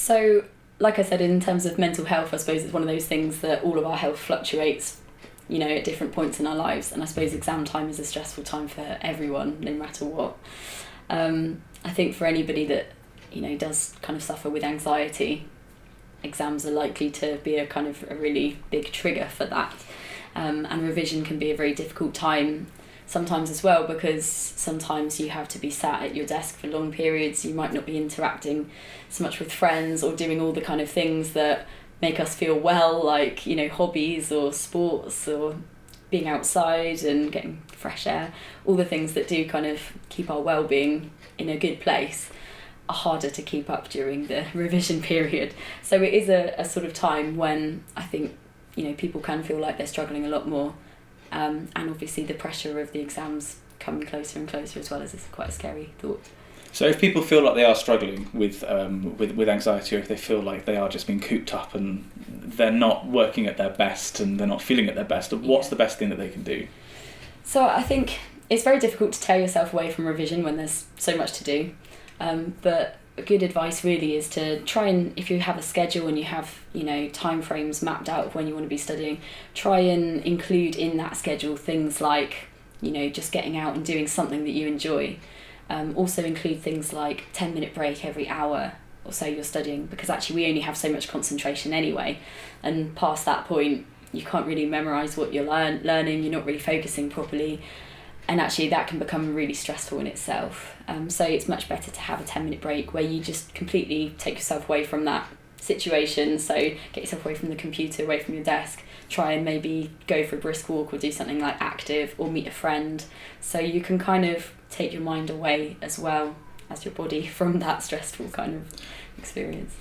So, like I said, in terms of mental health, I suppose it's one of those things that all of our health fluctuates, at different points in our lives. And I suppose exam time is a stressful time for everyone, no matter what. I think for anybody that, does kind of suffer with anxiety, exams are likely to be a really big trigger for that. And revision can be a very difficult time sometimes as well, because sometimes you have to be sat at your desk for long periods. You might not be interacting so much with friends or doing all the kind of things that make us feel well, like hobbies or sports or being outside and getting fresh air. All the things that do kind of keep our well-being in a good place are harder to keep up during the revision period. So it is a sort of time when I think people can feel like they're struggling a lot more. And obviously the pressure of the exams coming closer and closer as well is quite a scary thought. So if people feel like they are struggling with anxiety, or if they feel like they are just being cooped up and they're not working at their best and they're not feeling at their best, what's the best thing that they can do? So I think it's very difficult to tear yourself away from revision when there's so much to do. But good advice really is to try and, if you have a schedule and you have time frames mapped out of when you want to be studying, try and include in that schedule things like just getting out and doing something that you enjoy. Also include things like 10-minute break every hour or so you're studying, because actually we only have so much concentration anyway, and past that point you can't really memorise what you're learning, you're not really focusing properly, and actually that can become really stressful in itself. So it's much better to have a 10-minute break where you just completely take yourself away from that situation. So get yourself away from the computer, away from your desk, try and maybe go for a brisk walk or do something like active, or meet a friend, so you can kind of take your mind away as well as your body from that stressful kind of experience.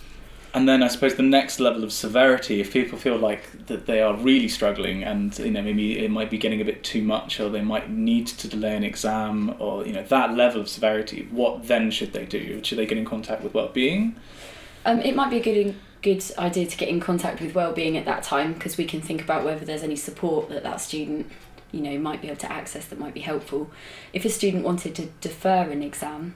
And then I suppose the next level of severity, if people feel like that they are really struggling and maybe it might be getting a bit too much, or they might need to delay an exam, or that level of severity, what then should they do? Should they get in contact with wellbeing? It might be a good idea to get in contact with wellbeing at that time, because we can think about whether there's any support that student might be able to access that might be helpful. If a student wanted to defer an exam,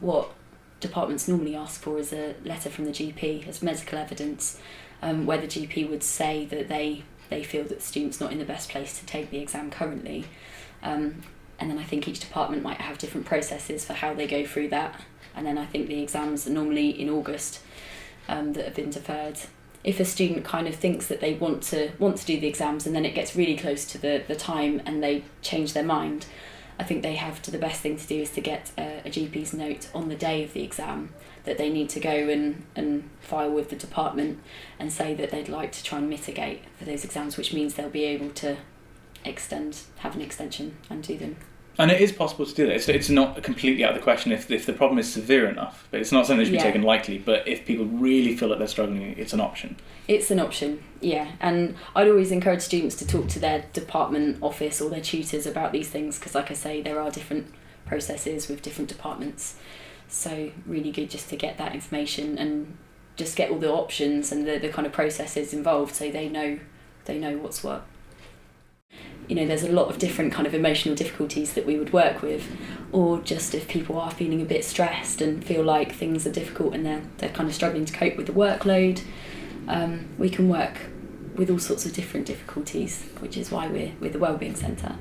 what departments normally ask for is a letter from the GP as medical evidence, where the GP would say that they feel that the student's not in the best place to take the exam currently. And then I think each department might have different processes for how they go through that. And then I think the exams are normally in August that have been deferred. If a student kind of thinks that they want to do the exams and then it gets really close to the time and they change their mind, I think the best thing to do is to get a GP's note on the day of the exam that they need to go and file with the department and say that they'd like to try and mitigate for those exams, which means they'll be able to have an extension and do them. And it is possible to do that. It's not completely out of the question if the problem is severe enough, but it's not something that should be taken lightly. But if people really feel like they're struggling, it's an option. It's an option, yeah. And I'd always encourage students to talk to their department office or their tutors about these things, because like I say, there are different processes with different departments. So really good just to get that information and just get all the options and the kind of processes involved, so they know what's what. There's a lot of different kind of emotional difficulties that we would work with, or just if people are feeling a bit stressed and feel like things are difficult and they're kind of struggling to cope with the workload, we can work with all sorts of different difficulties, which is why we're the Wellbeing Centre.